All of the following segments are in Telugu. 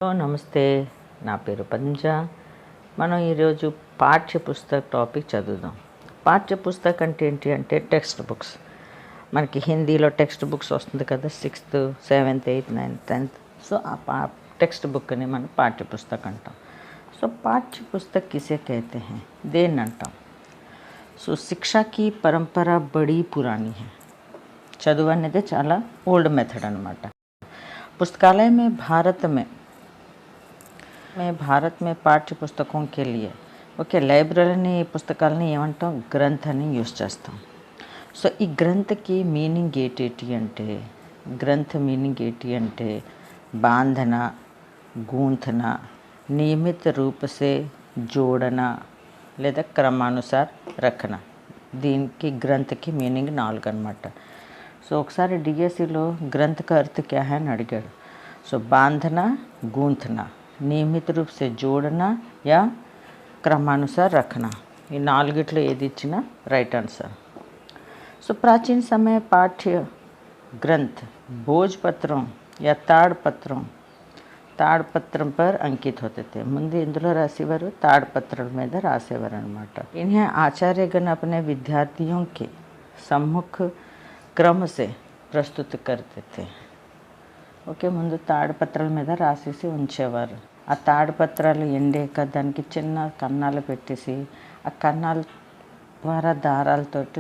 నమస్తే, నా పేరు పంజ. మనం ఈరోజు పాఠ్య పుస్తక టాపిక్ చదువుదాం. పాఠ్య పుస్తకం అంటే ఏంటి అంటే టెక్స్ట్ బుక్స్. మనకి హిందీలో టెక్స్ట్ బుక్స్ వస్తుంది కదా, 6th 7th 8th 9th 10th. So ఆ టెక్స్ట్ బుక్ని మనం పాఠ్య పుస్తకం అంటాం. సో పాఠ్య పుస్తक किसे कहते हैं, దేన్ని అంటాం? సో శిక్షకి పరంపర బड़ी पुरानी है. చదువు అనేది చాలా ఓల్డ్ మెథడ్ అనమాట. पुस्तकालय में भारत में पाठ्य पुस्तकों के लिए ఓకే, లైబ్రరీని పుస్తకాలని ఏమంటాం? గ్రంథ్ అని యూస్ చేస్తాం. సో ఈ గ్రంథ్కి మీనింగ్ ఏంటి అంటే बांधना, गूंथना, नियमित रूप से जोड़ना లేదా క్రమానుసార్ రఖన. దీనికి గ్రంథ్కి మీనింగ్ 4 అనమాట. సో ఒకసారి డిఎస్సిలో గ్రంథ్ का अर्थ क्या है అని అడిగాడు. సో बांधना, गूंथना, नियमित रूप से जोड़ना या क्रमानुसार रखना, ఈ 4 ఏది ఇచ్చినా రైట్ ఆన్సర్. సో प्राचीन समय पाठ्य ग्रंथ भोजपत्रों या తాడ్పత్రం पर अंकित होते थे. ముందు ఇందులో రాసేవారు, తాడ్పత్రం మీద రాసేవారు అనమాట. इन्हें आचार्यगण अपने विद्यार्थियों के सम्मुख क्रम से प्रस्तुत करते थे. ఓకే, ముందు తాడుపత్రాల మీద రాసేసి ఉంచేవారు. ఆ తాడుపత్రాలు ఎండాక దానికి చిన్న కన్నాలు పెట్టేసి ఆ కన్నాల ద్వారా దారాలతోటి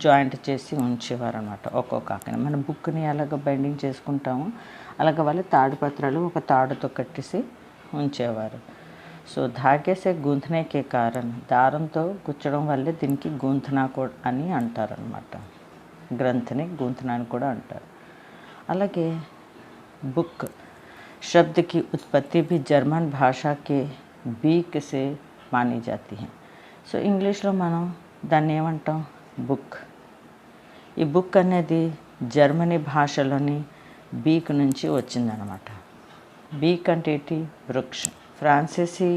జాయింట్ చేసి ఉంచేవారు అనమాట. ఒక్కొక్క ఆకని మన బుక్ని ఎలాగ బైండింగ్ చేసుకుంటామో అలాగ వాళ్ళు తాడుపత్రాలు ఒక తాడుతో కట్టేసి ఉంచేవారు. సో ధాగేసే గూంథనేకే కారణం, దారంతో గుచ్చడం వల్లే దీనికి గూంథనా అని అంటారనమాట. గ్రంథని గూంథనా అని కూడా అంటారు. అలాగే बुक शब्द की उत्पत्ति भी जर्मन भाषा के बीक से मानी जाती है. సో ఇంగ్లీష్లో మనం దాన్ని ఏమంటాం? బుక్. ఈ బుక్ అనేది జర్మనీ భాషలోని బీక్ నుంచి వచ్చిందనమాట. బీక్ అంటే ఏంటి? వృక్ష. ఫ్రాన్సీసీ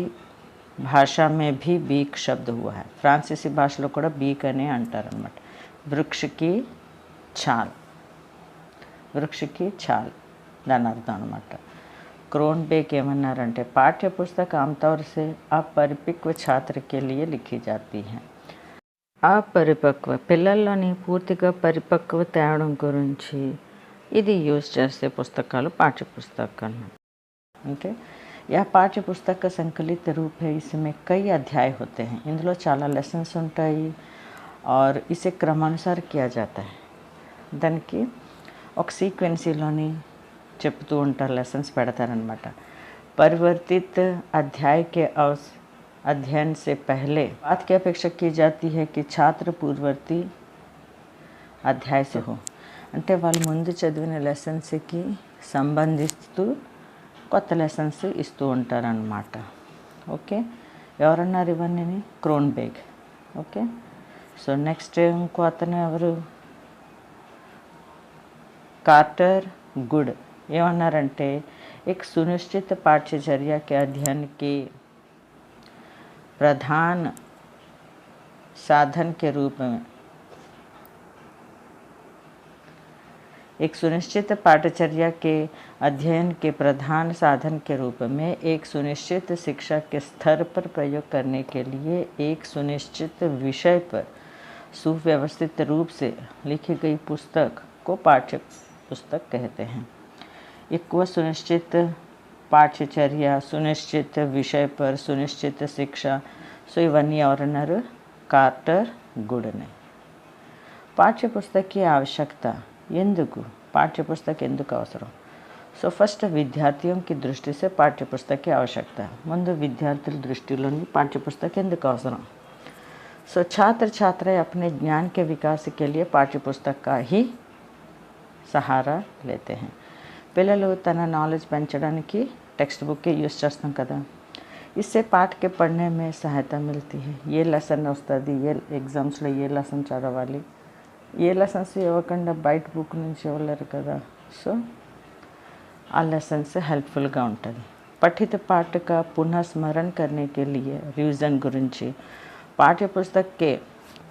భాషా మే భీ బీక్ శబ్ద హువా హై. ఫ్రాన్సీసీ భాషలో కూడా బీక్ అనే అంటారనమాట. వృక్షకి ఛాల్, దాని అర్థం అనమాట. క్రోన్బెక్ ఏమన్నారంటే పాఠ్య పుస్తక ఆమ్తౌర్ సే अपरिपक्व छात्र के लिए लिखी जाती है. అపరిపక్వ పిల్లల్లోని పూర్తిగా పరిపక్వ తేవడం గురించి ఇది యూజ్ చేసే పుస్తకాలు పాఠ్య పుస్తకాలు. అంటే యా పాఠ్య పుస్తక సంకలిత రూप है. इसमें कई अध्याय होते हैं. ఇందులో చాలా లెసన్స్ ఉంటాయి. और इसे क्रमानुसार किया जाता है. దానికి ఒక సీక్వెన్సీలోని చెప్తూ ఉంటారు, లెసన్స్ పెడతారనమాట. परिवर्तित अध्याय के अध्ययन से पहले बात की अपेक्षा की जाती है कि छात्र पूर्ववर्ती अध्याय से हो. అంటే వాళ్ళు ముందు చదివిన లెసన్స్కి సంబంధిస్తూ కొత్త లెసన్స్ ఇస్తూ ఉంటారనమాట. ఓకే, ఎవరన్నారు ఇవన్నీ? క్రోన్బెక్. ఓకే, సో నెక్స్ట్ ఇంకో అతను ఎవరు? Carter good. ఏమన్నారంటే एक सुनिश्चित पाठ्यचर्या के अध्ययन के प्रधान साधन के रूप में एक सुनिश्चित पाठ्यचर्या के अध्ययन के प्रधान साधन के रूप में एक सुनिश्चित शिक्षा के स्तर पर प्रयोग करने के लिए एक सुनिश्चित विषय पर सुव्यवस्थित रूप से लिखी गई पुस्तक को पाठ्य पुस्तक कहते हैं. एक वह सुनिश्चित पाठ्यचर्या, सुनिश्चित विषय पर सुनिश्चित शिक्षा. సో ఇవన్నీ ఎవరన్నారు? కార్టర్ గుడ్ని. పాఠ్యపుస్తక ఆవశ్యకత. ఎందుకు పాఠ్యపుస్తక ఎందుకు అవసరం? సో ఫస్ట్ విద్యార్థిयों की दृष्टि से पाठ्यपुस्तक की आवश्यकता. ముందు విద్యార్థుల దృష్టిలోని పాఠ్యపుస్తక ఎందుకు అవసరం? సో छात्र छात्राएं अपने ज्ञान के विकास के लिए पाठ्यपुस्तक का ही సహారా లేతే हैं. పిల్లలు తన నాలెడ్జ్ పెంచడానికి టెక్స్ట్ బుక్ యూస్ చేస్తాం కదా. इससे पाठ के पढ़ने में सहायता मिलती है. ఏ లెసన్ వస్తుంది, ఏ ఎగ్జామ్స్లో ఏ లెసన్ చదవాలి, ఏ లెసన్స్ ఇవ్వకుండా బయట బుక్ నుంచి ఇవ్వలేరు కదా. సో ఆ లెసన్స్ హెల్ప్ఫుల్గా ఉంటుంది. पठित पाठ का पुनः स्मरण करने के लिए रिवीजन गुరించి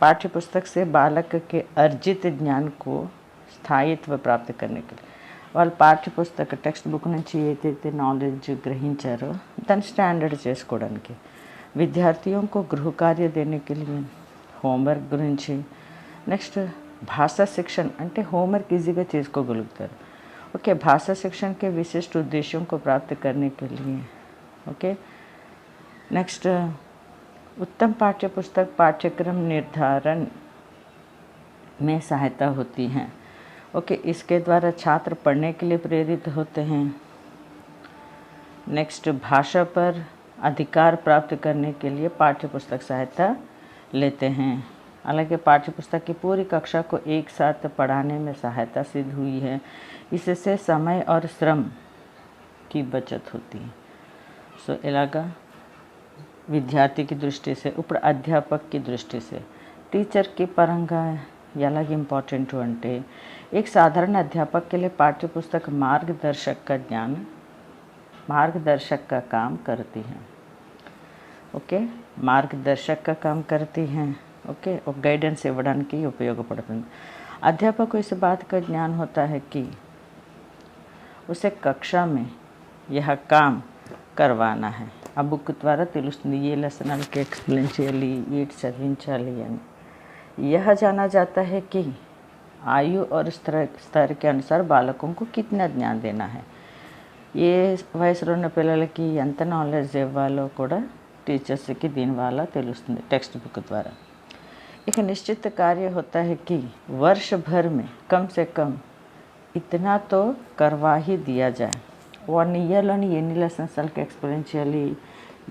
पाठ्यपुस्तक से बालक के अर्जित ज्ञान को स्थायित्व प्राप्त करने के लिए వాళ్ళు పాఠ్య పుస్తక టెక్స్ట్ బుక్ నుంచి ఏదైతే నాలెడ్జ్ గ్రహించారో దాన్ని స్టాండర్డ్ చేసుకోవడానికి, విద్యార్థిयों को गृह कार्य देने के लिए హోంవర్క్ గురించి, నెక్స్ట్ భాషా శిక్షణ అంటే హోంవర్క్ ఈజీగా చేసుకోగలుగుతారు. ओके, भाषा शिक्षण के विशिष्ट उद्देश्यों को प्राप्त करने के लिए ओके। नेक्स्ट, उत्तम पाठ्य पुस्तक पाठ्यक्रम निर्धारण में सहायता होती हैं। ओके, इसके द्वारा छात्र पढ़ने के लिए प्रेरित होते हैं। नेक्स्ट, भाषा पर अधिकार प्राप्त करने के लिए पाठ्य पुस्तक सहायता लेते हैं। हालांकि पाठ्य पुस्तक की पूरी कक्षा को एक साथ पढ़ाने में सहायता सिद्ध हुई है। इससे समय और श्रम की बचत होती है. सो इलाका విద్యార్థి की दृष्टि से, ఇప్పుడు అధ్యాపक की दृष्टि से, టీచర్ की పరంగా ఎలాగ ఇంపార్టెంట్ అంటే एक साधारण अध्यापक के लिए पाठ्य पुस्तक मार्गदर्शक का काम करती हैं. ओके, मार्गदर्शक का काम करती हैं. ओके, और गाइडेंस ఇవ్వడానికి ఉపయోగపడుతుంది. अध्यापक को इस बात का ज्ञान होता है कि उसे कक्षा में यह काम करवाना है. ఆ బుక్ ద్వారా తెలుస్తుంది ఏ లెసన్ వాళ్ళకి ఎక్స్ప్లెయిన్ చేయాలి, ఏటి చదివించాలి అని. यह जाना जाता है कि आयु और स्तर के अनुसार बालकों को कितना ज्ञान देना है. ఏ వయసులో ఉన్న పిల్లలకి ఎంత నాలెడ్జ్ ఇవ్వాలో కూడా టీచర్స్కి దీనివల్ల తెలుస్తుంది టెక్స్ట్ బుక్ ద్వారా. एक निश्चित कार्य होता है कि वर्ष भर में कम से कम इतना तो करवा ही दिया जाए. 1 ఇయర్లోని ఎన్ని లెసన్స్ వాళ్ళకి ఎక్స్ప్లెయిన్ చేయాలి,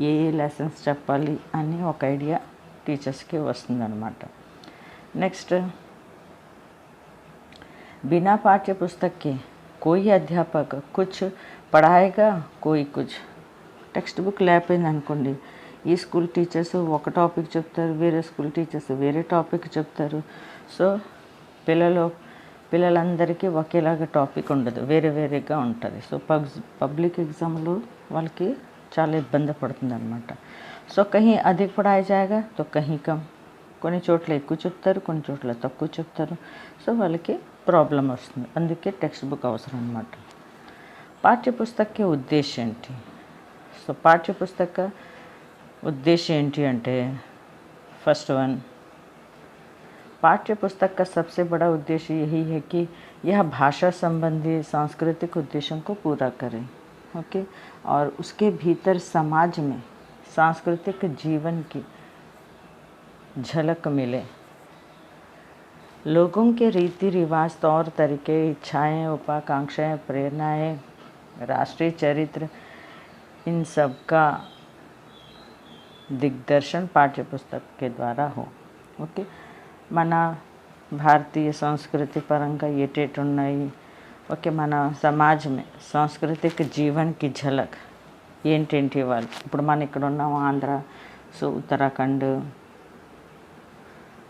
ఏ లెసన్స్ చెప్పాలి అని ఒక ఐడియా టీచర్స్కి వస్తుందన్నమాట. नेक्स्ट, बिना पाठ्य पुस्तक के कोई अध्यापक कुछ पढ़ाएगा, कोई कुछ. టెక్స్ట్ బుక్ లేకపోయింది అనుకోండి, ఈ స్కూల్ టీచర్స్ ఒక టాపిక్ చెప్తారు, వేరే స్కూల్ టీచర్స్ వేరే టాపిక్ చెప్తారు. సో పిల్లలందరికీ ఒకేలాగా టాపిక్ ఉండదు, వేరే వేరేగా ఉంటుంది. సో పబ్లిక్ ఎగ్జామ్లో వాళ్ళకి చాలా ఇబ్బంది పడుతుంది అనమాట. సో కहीं అధిక పढ़ाया जाएगा तो कहीं कम. కొన్ని చోట్ల ఎక్కువ చెప్తారు, కొన్ని చోట్ల తక్కువ చెప్తారు. సో వాళ్ళకి ప్రాబ్లం వస్తుంది. అందుకే టెక్స్ట్ బుక్ అవసరం అన్నమాట. పాఠ్య పుస్తక ఉద్దేశ్యం ఏంటి? సో పాఠ్య పుస్తక उद्देश्य ఏంటి అంటే, फर्स्ट वन, पाठ्य पुस्तक का सबसे बड़ा उद्देश्य यही है कि यह भाषा संबंधी सांस्कृतिक उद्देश्यों को पूरा करे. ओके, और उसके भीतर समाज में सांस्कृतिक जीवन की झलक मिले. लोगों के रीति रिवाज, तौर तरीके, इच्छाएं, उपाकांक्षाएं, प्रेरणाएं, राष्ट्रीय चरित्र, इन सब का दिग्दर्शन पाठ्य पुस्तक के द्वारा हो. ओके, మన భారతీయ సంస్కృతి పరంగా ఏటేటి ఉన్నాయి, ఓకే, మన సమాజ్ మే సాంస్కృతిక జీవన్ కి ఝలక్ ఏంటేంటి వాళ్ళు. ఇప్పుడు మనం ఇక్కడ ఉన్నాం ఆంధ్ర, సో ఉత్తరాఖండ్,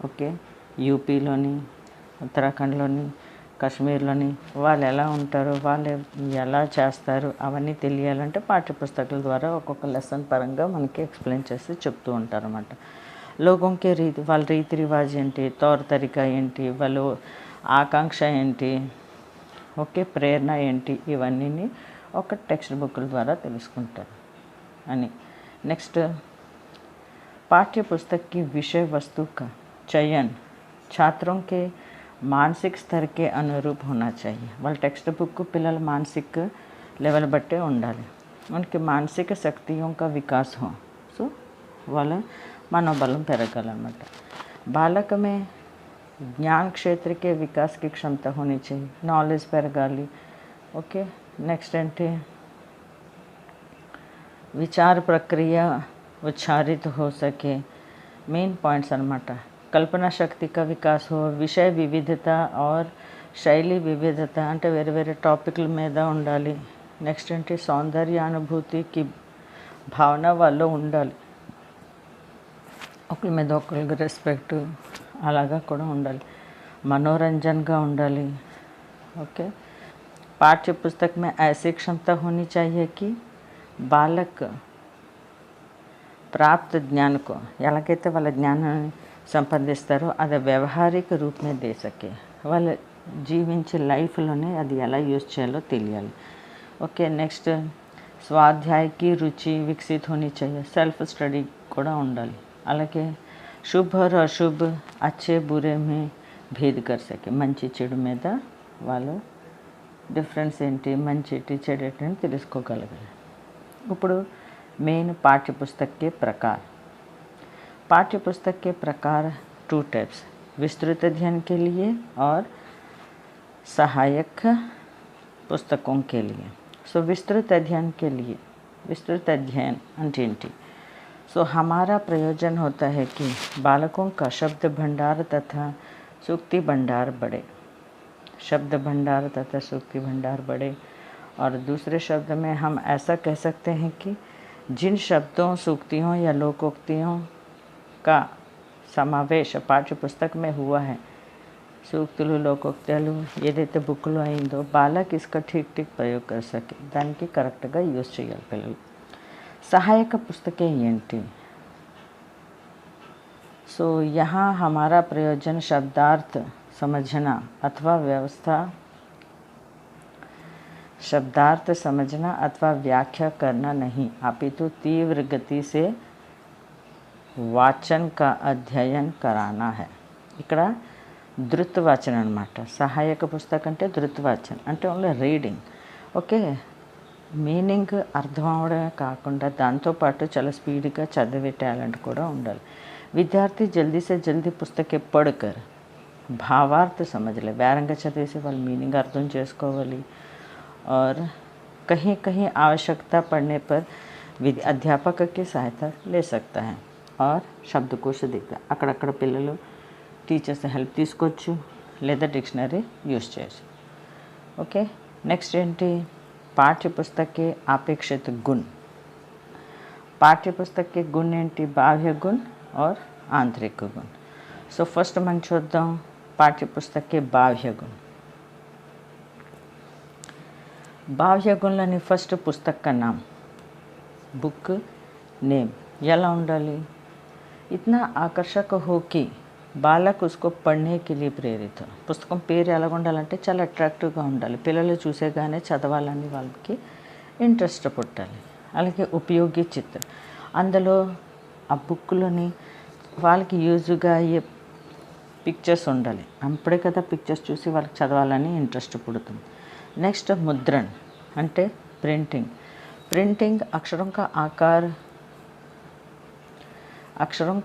ఓకే, యూపీలోని, ఉత్తరాఖండ్లోని, కాశ్మీర్లోని వాళ్ళు ఎలా ఉంటారు, వాళ్ళు ఎలా చేస్తారు అవన్నీ తెలియాలంటే పాఠ్యపుస్తకాల ద్వారా ఒక్కొక్క లెసన్ పరంగా మనకి ఎక్స్ప్లెయిన్ చేసి చెప్తూ ఉంటారు అన్నమాట. లోగోంకే వాళ్ళ రీతి రివాజ్ ఏంటి, తౌర్ తరీకా ఏంటి, వాళ్ళు ఆకాంక్ష ఏంటి, ఓకే, ప్రేరణ ఏంటి, ఇవన్నీ ఒక టెక్స్ట్ బుక్ల ద్వారా తెలుసుకుంటారు అని. నెక్స్ట్, पाठ्य पुस्तक की विषय वस्तु का चयन छात्रों के मानसिक स्तर के अनुरूप होना चाहिए. వాళ్ళ టెక్స్ట్ బుక్ పిల్లల మానసిక లెవెల్ బట్టే ఉండాలి. उनके मानसिक शक्तियों का विकास हो. సో వాళ్ళ మనోబలం పెరగాలన్నమాట. बालक में ज्ञान क्षेत्र के विकास की क्षमता होनी चाहिए, नॉलेज పెరగాలి. ఓకే, నెక్స్ట్ అంటే विचार प्रक्रिया उच्चारित हो सके. Main points अनమాట. कल्पना शक्ति का विकास हो, विषय विविधता और शैली विविधता అంటే వేరే వేరే టాపిక్ల మీద ఉండాలి. నెక్స్ట్ అంటే సౌందర్య అనుభూతికి భావన వాళ్ళు ఉండాలి. ఒకరి మీద ఒకరికి రెస్పెక్ట్ అలాగా కూడా ఉండాలి. मनोरंजनగా ఉండాలి. ओके, पाठ्य पुस्तक में ऐसी क्षमता होनी चाहिए कि बालक प्राप्त ज्ञान को ఎలాగైతే వాళ్ళ జ్ఞానాన్ని సంపాదిస్తారో అది వ్యవహారిక రూప్ में दे सके. వాళ్ళ జీవించే లైఫ్లోనే అది ఎలా యూజ్ చేయాలో తెలియాలి. ఓకే, నెక్స్ట్ స్వాధ్యాయకి రుచి వికసిత్ హోనీ चाहिए, సెల్ఫ్ స్టడీ కూడా ఉండాలి. అలాగే శుభ్ और అశుభ్ అచ్చే బురే మే భేద్ కర్ సకే, మంచి చెడు మీద వాళ్ళు డిఫరెన్స్ ఏంటి, మంచి ఏంటి చెడు ఏంటి అని తెలుసుకోగలగాలి. ఇప్పుడు మెయిన్ पाठ्यपुस्तक के प्रकार. पाठ्यपुस्तक के प्रकार 2 टाइप्स, विस्तृत अध्ययन के लिए और सहायक पुस्तकों के लिए. सो विस्तृत अध्ययन के लिए, विस्तृत अध्ययन అంటే ఏంటి? सो हमारा प्रयोजन होता है कि बालकों का शब्द भंडार तथा सूक्ति भंडार बढ़े. शब्द भंडार तथा सूक्ति भंडार बढ़े. और दूसरे शब्द में हम ऐसा कह सकते हैं कि जिन शब्दों, सूक्तियों या लोकोक्तियों का समावेश पाठ्य पुस्तक में हुआ है, సూక్తులు లోకోక్తులు ఏదైతే బుక్లో అయిందో బాలక్ ఇస్కా ఠీక్ ఠీక్ ప్రయోగ్ కర్ సకే, దానికి కరెక్ట్గా యూజ్ చేయాలి పిల్లలు. సహాయక పుస్తకే ఏంటి? सो यहाँ हमारा प्रयोजन शब्दार्थ समझना अथवा व्यवस्था, शब्दार्थ समझना अथवा व्याख्या करना नहीं, अपितु तीव्र गति से वाचन का अध्ययन कराना है. ఇక్కడ ధృతవాచన అనమాట. సహాయక పుస్తకం అంటే ధృతవాచన అంటే ఓన్లీ రీడింగ్. ఓకే, మీనింగ్ అర్థం అవడమే కాకుండా దాంతోపాటు చాలా స్పీడ్గా చదివే టాలెంట్ కూడా ఉండాలి. విద్యార్థి జల్దీ సే జల్దీ పుస్తకే పడకర్ భావార్థ సమझले, వేరంగా చదివేసి వాళ్ళు మీనింగ్ అర్థం చేసుకోవాలి. और कहीं कहीं आवश्यकता पड़ने पर अध्यापक की सहायता ले सकता है और शब्दकोश देखता. అక్కడక్కడ పిల్లలు టీచర్స్ హెల్ప్ తీసుకోవచ్చు లేదా డిక్షనరీ యూజ్ చేయొచ్చు. ఓకే, నెక్స్ట్ ఏంటి? పాఠ్యపుస్తక के अपेक्षित गुण. पाठ्यपुस्तक के गुण ఏంటి? బాహ్య గుణ और आंतरिक गुण. సో ఫస్ట్ మనం చూద్దాం पाठ्यपुस्तक के बाह्य गुण. बाह्य गुणలని फर्स्ट पुस्तक का नाम, बुक नेम ఎలా ఉండాలి? इतना आकर्षक हो कि బాలక్ उसको पढ़ने के लिए प्रेरित. పుస్తకం పేరు ఎలా ఉండాలంటే చాలా అట్రాక్టివ్గా ఉండాలి, పిల్లలు చూసేగానే చదవాలని వాళ్ళకి ఇంట్రెస్ట్ పుట్టాలి. అలాగే ఉపయోగి చిత్ర, అందులో ఆ బుక్లోని వాళ్ళకి యూజ్గా అయ్యే పిక్చర్స్ ఉండాలి. అప్పుడే కదా పిక్చర్స్ చూసి వాళ్ళకి చదవాలని ఇంట్రెస్ట్ పుడుతుంది. నెక్స్ట్ ముద్రణ అంటే प्रिंटिंग. प्रिंटिंग अक्षरों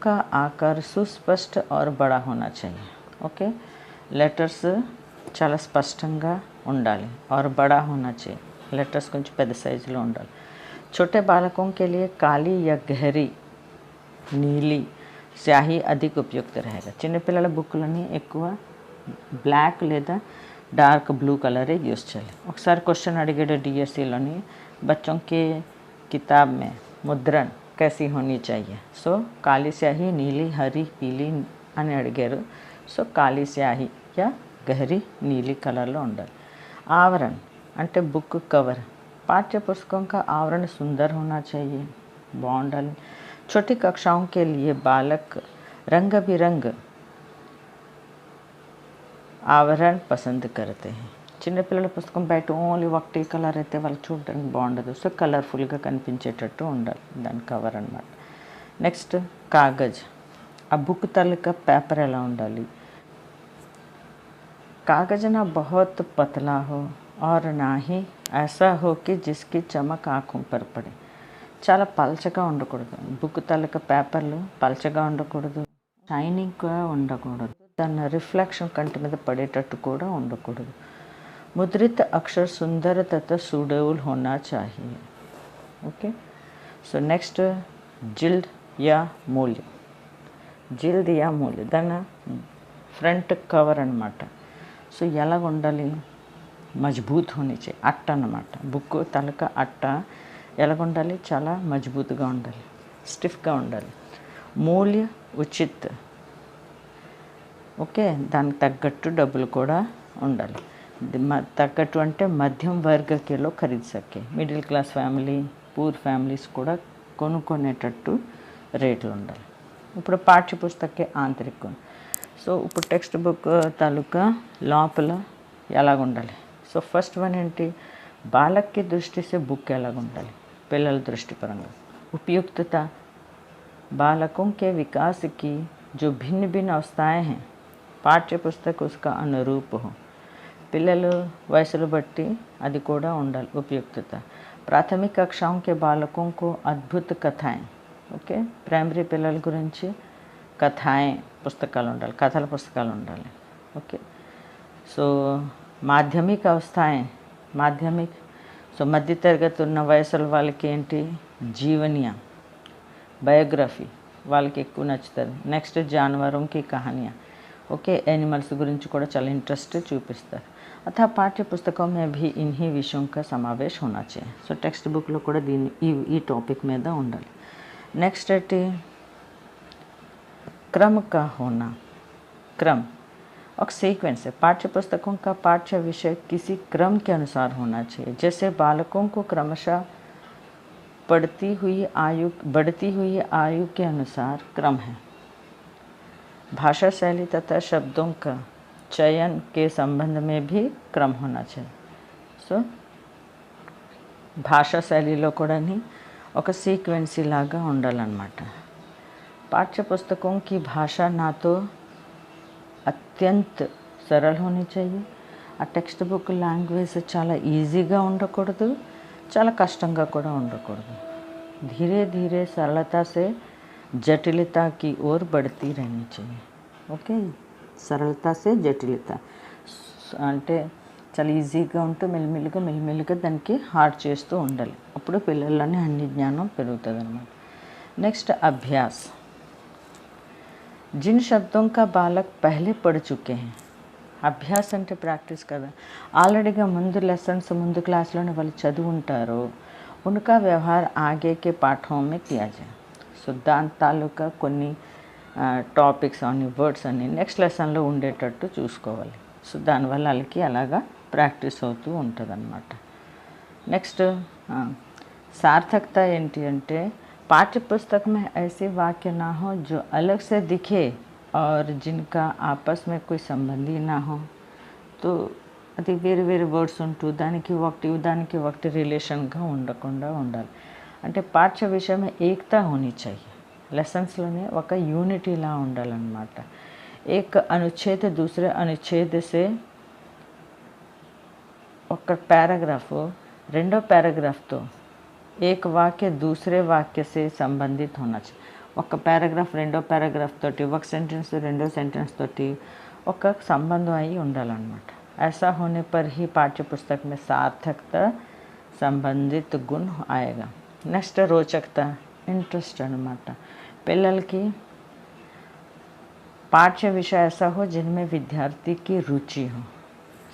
का आकार सुस्पष्ट और बड़ा होना चाहिए. ओके, लेटर्स చాలా స్పష్టంగా ఉండాలి और बड़ा होना चाहिए. लेटर्स కొంచెం పెద్ద సైజులో ఉండాలి. छोटे बालकों के लिए काली या गहरी नीली स्याही अधिक उपयुक्त रहेगा. చిన్నపిల్లల బుక్లని ఎక్కువ బ్లాక్ లేదా డార్క్ బ్లూ కలరే యూజ్ చేయాలి. ఒకసారి క్వశ్చన్ అడిగాడు డిఎస్సిలోని, बच्चों के किताब में मुद्रण कैसी होनी चाहिए. సో కాళీ స్యాహి, నీలి, హరి, పీలి అని అడిగారు. సో కాళీ స్యాహి या गहरी नीली కలర్లో ఉండాలి. आवरण అంటే బుక్ కవర్. पाठ्य पुस्तकों का आवरण सुंदर होना चाहिए, बाउंडल. छोटी कक्षाओं के लिए बालक रंग बिरंग आवरण पसंद करते हैं. చిన్నపిల్లల పుస్తకం బయట ఓన్లీ ఒకటే కలర్ అయితే వాళ్ళకి చూడడానికి బాగుండదు. సో కలర్ఫుల్గా కనిపించేటట్టు ఉండాలి దాని కవర్ అన్నమాట. నెక్స్ట్ కాగజ్, ఆ బుక్ తాలూకా పేపర్ ఎలా ఉండాలి? कागज ना बहुत पतला हो और ना ही ऐसा हो कि जिसकी चमक आँखों पर पड़े. చాలా పల్చగా ఉండకూడదు. బుక్ తాలూకా పేపర్లు పల్చగా ఉండకూడదు, షైనింగ్గా ఉండకూడదు, దాని రిఫ్లెక్షన్ కంటి మీద పడేటట్టు కూడా ఉండకూడదు. मुद्रित अक्षर सुंदर तथा सूटेबल होना चाहिए. ओके, सो नेक्स्ट जिल्द या मूल्य. जिल्द या मूल्य దాని ఫ్రంట్ కవర్ అన్నమాట. సో ఎలాగ ఉండాలి? మజబూత్ హోనీ चाहिए. అట్ట అన్నమాట. బుక్ తాలూకా అట్ట ఎలాగ ఉండాలి? చాలా మజబూత్గా ఉండాలి, స్టిఫ్గా ఉండాలి. మూల్య ఉచిత్. ఓకే, దానికి తగ్గట్టు డబ్బులు కూడా ఉండాలి. తగ్గట్టు అంటే మధ్యం వర్గకిలో ఖరీదు సకే. Middle class family, poor families కూడా కొనుక్కునేటట్టు రేట్లు ఉండాలి. ఇప్పుడు పాఠ్య పుస్తకే ఆంతరిక. సో ఇప్పుడు టెక్స్ట్ బుక్ తాలూకా లోపల ఎలాగ ఉండాలి. సో ఫస్ట్ వన్ ఏంటి, बालक की दृष्टि से बुक ఎలాగ ఉండాలి పిల్లల దృష్టిపరంగా. उपयुक्तता, बालकों के विकास की जो भिन्न भिन्न अवस्थाएं हैं पाठ्य पुस्तक उसका अनुरूप हो. పిల్లలు వయసులు బట్టి అది కూడా ఉండాలి ఉపయుక్తత. ప్రాథమిక కక్షాओं के बालकों को अद्भुत कथाएं, ఓకే ప్రైమరీ పిల్లల గురించి కథాయే పుస్తకాలు ఉండాలి, కథల పుస్తకాలు ఉండాలి. ఓకే సో మాధ్యమిక అవస్థాయే, మాధ్యమిక సో మధ్య తరగతి ఉన్న వయసుల వాళ్ళకి ఏంటి జీవనీయ బయోగ్రఫీ వాళ్ళకి ఎక్కువ నచ్చుతుంది. నెక్స్ట్ జానవరంకి కహానియా, ఓకే एनिमल्स గురించి కూడా చాలా ఇంట్రెస్ట్ చూపిస్తారు. अतः पाठ्य पुस्तकों में भी इन्हीं विषयों का समावेश होना चाहिए. సో టెక్స్ట్ బుక్లో కూడా దీన్ని ఈ టాపిక్ మీద ఉండాలి. नेक्स्ट है क्रम का होना. क्रम और सीक्वेंस है. पाठ्य पुस्तकों का पाठ्य विषय किसी क्रम के अनुसार होना चाहिए. जैसे बालकों को क्रमशः बढ़ती हुई आयु के अनुसार क्रम है. भाषा शैली तथा शब्दों का चयन के संबंध में भी क्रम होना चाहिए. సో భాషా శైలిలో కూడా ఒక సీక్వెన్సీ లాగా ఉండాలన్నమాట. पाठ्य पुस्तकों की भाषा ना तो అత్యంత सरल होनी चाहिए. ఆ టెక్స్ట్ బుక్ లాంగ్వేజ్ చాలా ఈజీగా ఉండకూడదు, చాలా కష్టంగా కూడా ఉండకూడదు. धीरे धीरे सरलता से जटिलता की ओर बढ़ती रहनी चाहिए. ఓకే సరళత సే జటిలత అంటే చాలా ఈజీగా ఉంటూ మెల్లిమెల్లిగా దానికి హార్డ్ చేస్తూ ఉండాలి. అప్పుడు పిల్లల్లోనే అన్ని జ్ఞానం పెరుగుతుంది అన్నమాట. నెక్స్ట్ అభ్యాస్. जिन शब्दों का बालक पहले पढ़ चुके हैं, అభ్యాస్ అంటే ప్రాక్టీస్ కదా, ఆల్రెడీగా ముందు లెసన్స్ ముందు క్లాస్లోనే వాళ్ళు చదువు ఉంటారో ఉనకా వ్యవహార్ ఆగే కే పాఠం మే కియా జాయే. సో దాని తాలూకా కొన్ని టాపిక్స్ అని వర్డ్స్ అని నెక్స్ట్ లెసన్లో ఉండేటట్టు చూసుకోవాలి. సో దానివల్ల వాళ్ళకి అలాగా ప్రాక్టీస్ అవుతూ ఉంటుంది అన్నమాట. నెక్స్ట్ సార్థకత ఏంటి అంటే पाठ्य पुस्तक में ऐसे वाक्य ना हो जो अलग से दिखे और जिनका आपस में कोई संबंधी ना हो. तो అది వేరే వేరే వర్డ్స్ ఉంటూ దానికి ఒకటి రిలేషన్గా ఉండకుండా ఉండాలి. అంటే పాఠ్య విషయం ఏకతా హోనీ चाहिए. లెసన్స్లోనే ఒక యూనిటీలా ఉండాలన్నమాట. एक अनुच्छेद दूसरे अनुच्छेद से ఒక పారాగ్రాఫ్ రెండో పారాగ్రాఫ్తో एक वाक्य दूसरे वाक्य से संबंधित होना चाहिए. ఒక పారాగ్రాఫ్ రెండో పారాగ్రాఫ్ తోటి, ఒక సెంటెన్స్ రెండో సెంటెన్స్ తోటి ఒక సంబంధం అయి ఉండాలన్నమాట. ऐसा होने पर ही पाठ्य पुस्तक में सार्थकता संबंधित गुण आएगा. నెక్స్ట్ రోచకత, ఇంట్రెస్ట్ అన్నమాట. పిల్లలకి पाठ्य विषय ऐसा हो जिनमें विद्यार्थी की रुचि हो.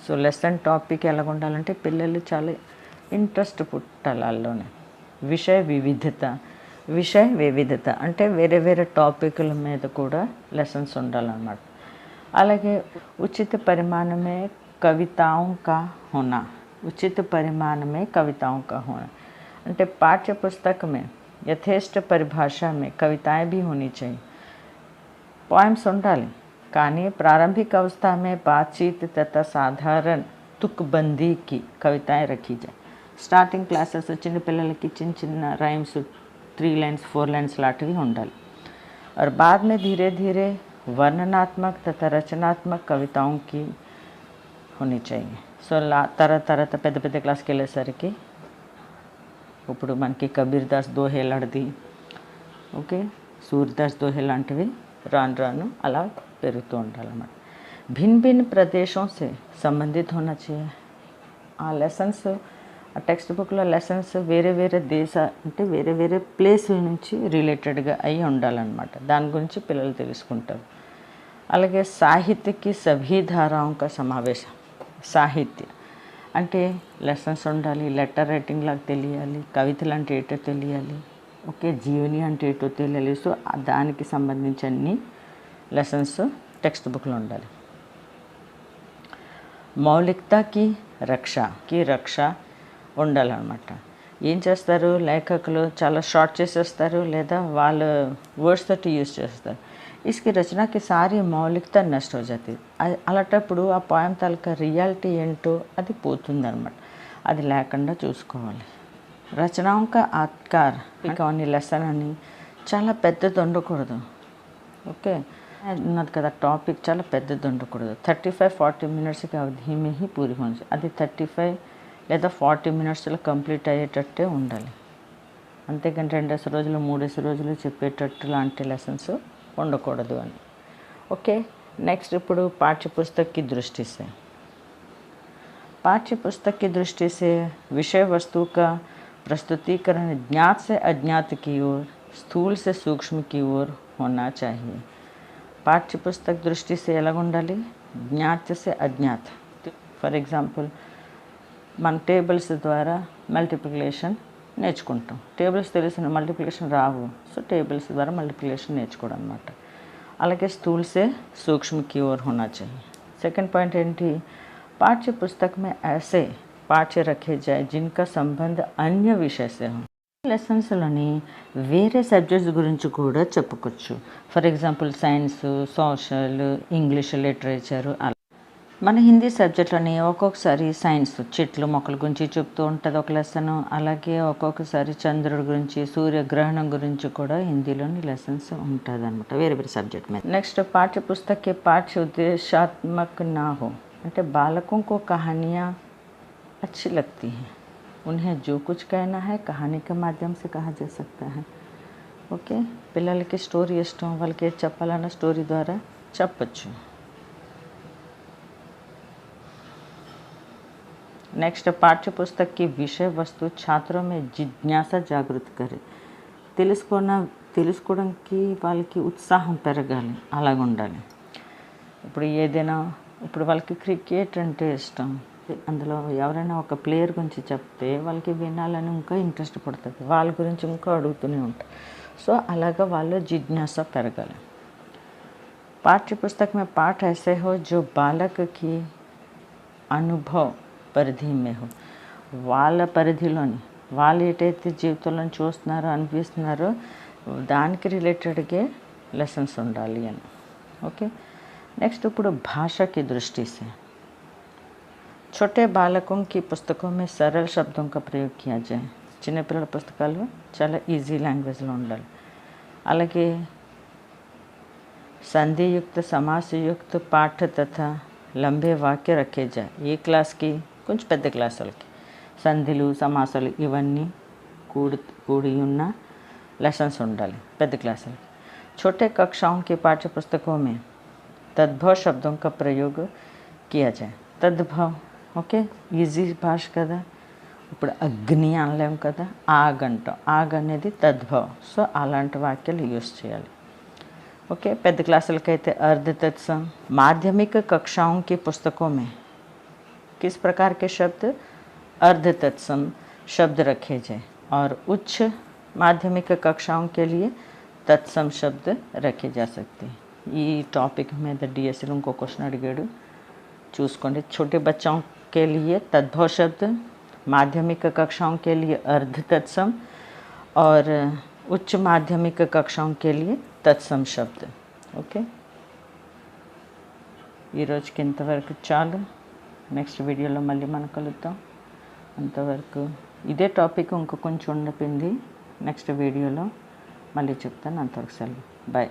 సో లెసన్ టాపిక్ ఎలాగ ఉండాలంటే పిల్లలు చాలా ఇంట్రెస్ట్ పుట్టాలి వాళ్ళలోనే. విషయ వివిధత అంటే వేరే వేరే టాపిక్ల మీద కూడా లెసన్స్ ఉండాలన్నమాట. అలాగే ఉచిత పరిమాణమే కవితాओं का होना. उचित परिमाण में कविताओं का होना అంటే पाठ्य पुस्तक में यथेष्ट परिभाषा में कविताएं भी होनी चाहिए. पोएम्स ఉండాలి కానీ प्रारंभिक अवस्था में बातचीत तथा साधारण तुकबंदी की कविताएं रखी जाए. స్టార్టింగ్ క్లాసెస్ చిన్న పిల్లలకి చిన్న చిన్న రైమ్స్ 3 लाइन्स 4 लाइन्स లాంటివి ఉండాలి. और बाद में धीरे धीरे वर्णनात्मक तथा रचनात्मक कविताओं की होनी चाहिए. సో తర్వాత పెద్ద క్లాస్కి వెళ్ళేసరికి ఇప్పుడు మనకి కబీర్ దాస్ దోహేలాడిది, ఓకే సూర్దాస్ దోహే లాంటివి రాను అలా పెరుగుతూ ఉండాలన్నమాట. भिन्न भिन्न प्रदेशों से संबंधित होना चाहिए. ఆ లెసన్స్ ఆ టెక్స్ట్ బుక్లో లెసన్స్ వేరే వేరే దేశ అంటే వేరే వేరే ప్లేస్ల నుంచి రిలేటెడ్గా అయి ఉండాలన్నమాట. దాని గురించి పిల్లలు తెలుసుకుంటారు. అలాగే సాహిత్యకి సభీ ధారాంక సమావేశం. సాహిత్య అంటే లెసన్స్ ఉండాలి, లెటర్ రైటింగ్ లాగా తెలియాలి, కవితలు అంటే ఏటో తెలియాలి, ఓకే జీవని అంటే ఏటో తెలియాలి. సో దానికి సంబంధించి అన్ని లెసన్స్ టెక్స్ట్ బుక్లో ఉండాలి. మౌలికతకి రక్ష ఉండాలన్నమాట. ఏం చేస్తారు లేఖకులు చాలా షార్ట్ చేసేస్తారు లేదా వాళ్ళ వర్డ్స్ తోటి యూజ్ చేస్తారు. इसकी रचना की सारी మౌలికత నష్ట हो जाती అలాంటప్పుడు ఆ పోయం తాలూకా రియాలిటీ ఏంటో అది పోతుందన్నమాట. అది లేకుండా చూసుకోవాలి. రచనాओं का आकार కొన్ని లెసన్ అని చాలా పెద్దది ఉండకూడదు. ఓకే, ఉన్నది కదా టాపిక్ చాలా పెద్దది ఉండకూడదు. 35-40 మినిట్స్ की अवधि में ही पूरी होनी चाहिए. అది 35 లేదా 40 మినిట్స్లో కంప్లీట్ అయ్యేటట్టే ఉండాలి. అంతేకాని 2 రోజులు 3 రోజులు చెప్పేటట్టు లాంటి లెసన్స్ ఉండకూడదు అని. ఓకే, नेक्स्ट ఇప్పుడు पाठ्यपुस्तक की दृष्टि से पाठ्यपुस्तक की दृष्टि से विषय वस्तु का प्रस्तुतिकरण ज्ञात से अज्ञात की ओर, स्थूल से सूक्ष्म की ओर होना चाहिए. पाठ्यपुस्तक दृष्टि से ఎలాగ ఉండాలి? ज्ञात से अज्ञात. ఫర్ ఎగ్జాంపుల్ మన టేబుల్స్ ద్వారా మల్టిప్లికేషన్ నేర్చుకుంటాం. టేబుల్స్ తెలిసిన మల్టిప్లికేషన్ రావు, సో టేబుల్స్ ద్వారా మల్టిప్లికేషన్ నేర్చుకోవడం అనమాట. అలాగే స్థూल से सूक्ष्म की ओर होना चाहिए. सेकंड पॉइंट ఏంటి? पाठ्य पुस्तक में ऐसे पाठ्य रखे जाए जिनका संबंध अन्य विषय से हो. లెసన్స్లోని వేరే సబ్జెక్ట్స్ గురించి కూడా చెప్పుకోవచ్చు. For example science, social, English literature. అలా మన హిందీ సబ్జెక్ట్లోని ఒక్కొక్కసారి సైన్స్ చెట్లు మొక్కల గురించి చెప్తూ ఉంటుంది ఒక లెసన్. అలాగే ఒక్కొక్కసారి చంద్రుడి గురించి, సూర్యగ్రహణం గురించి కూడా హిందీలోని లెసన్స్ ఉంటుంది అనమాట, వేరే వేరే సబ్జెక్ట్ మీద. నెక్స్ట్ पाठ्य पुस्तक के पाठ्य उद्देश्यात्मक ना हो. అంటే बालकों को कहानियाँ अच्छी लगती हैं, उन्हें जो कुछ कहना है कहानी के माध्यम से कहा जा सकता है. ఓకే, పిల్లలకి స్టోరీ ఇష్టం, వాళ్ళకి ఏది చెప్పాలన్న స్టోరీ ద్వారా చెప్పచ్చు. नेक्स्ट पाठ्य पुस्तक की विषय वस्तु छात्रों में जिज्ञासा जागृत करे. తెలుసుకోవడానికి వాళ్ళకి ఉత్సాహం పెరగాలి, అలాగ ఉండాలి. ఇప్పుడు ఏదైనా ఇప్పుడు వాళ్ళకి క్రికెట్ అంటే ఇష్టం, అందులో ఎవరైనా ఒక ప్లేయర్ గురించి చెప్తే వాళ్ళకి వినాలని ఇంకా ఇంట్రెస్ట్ పడుతుంది, వాళ్ళ గురించి ఇంకా అడుగుతూనే ఉంటారు. సో అలాగా వాళ్ళు జిజ్ఞాస పెరగాలి. पाठ्य पुस्तक में पाठ ऐसे हो जो बालक की अनुभव పరిధి మే హో. వాళ్ళ పరిధిలోని వాళ్ళు ఏటైతే జీవితంలో చూస్తున్నారో అనిపిస్తున్నారో దానికి రిలేటెడ్గా లెసన్స్ ఉండాలి అని. ఓకే, నెక్స్ట్ ఇప్పుడు भाषा की दृष्टि से छोटे बालकों की पुस्तकों में सरल शब्दों का प्रयोग किया जाए. చిన్నపిల్లల పుస్తకాలు చాలా ఈజీ లాంగ్వేజ్లో ఉండాలి. అలాగే संधियुक्त समासयुक्त पाठ तथा लंबे वाक्य रखे जाए. ఏ క్లాస్కి? కొంచెం పెద్ద క్లాస్ వాళ్ళకి సంధిలు సమాసాలు ఇవన్నీ కూడి ఉన్న లెసన్స్ ఉండాలి పెద్ద క్లాస్ వాళ్ళకి. छोटे कक्षाओं के पाठ्य पुस्तकों में तद्भव शब्दों का प्रयोग किया जाए. तद्भव ఓకే, ఈజీ భాష కదా. ఇప్పుడు అగ్ని అనలేం కదా, ఆగ్ అంటాం, ఆగ్ అనేది తద్భవ. సో అలాంటి వాక్యాలు యూజ్ చేయాలి. ओके, పెద్ద క్లాసులకైతే अर्ध तत्सम. माध्यमिक कक्षाओं की पुस्तकों में किस प्रकार के शब्द? अर्ध तत्सम शब्द रखे जाए और उच्च माध्यमिक कक्षाओं के लिए तत्सम शब्द रखे जा सकते हैं. ఈ టాపిక్ మీద డిఎస్సీలో ఇంకో క్వశ్చన్ అడిగాడు, చూసుకోండి. छोटे बच्चों के लिए तद्भव शब्द, माध्यमिक कक्षाओं के लिए अर्ध तत्सम और उच्च माध्यमिक कक्षाओं के लिए तत्सम शब्द. ఓకే, ఈరోజుకి ఇంతవరకు చాలు. నెక్స్ట్ వీడియోలో మళ్ళీ మనం కలుద్దాం. అంతవరకు ఇదే టాపిక్ ఇంకో కొంచెం ఉండిపోయింది, నెక్స్ట్ వీడియోలో మళ్ళీ చెప్తాను. అంతవరకు సెలవు, బాయ్.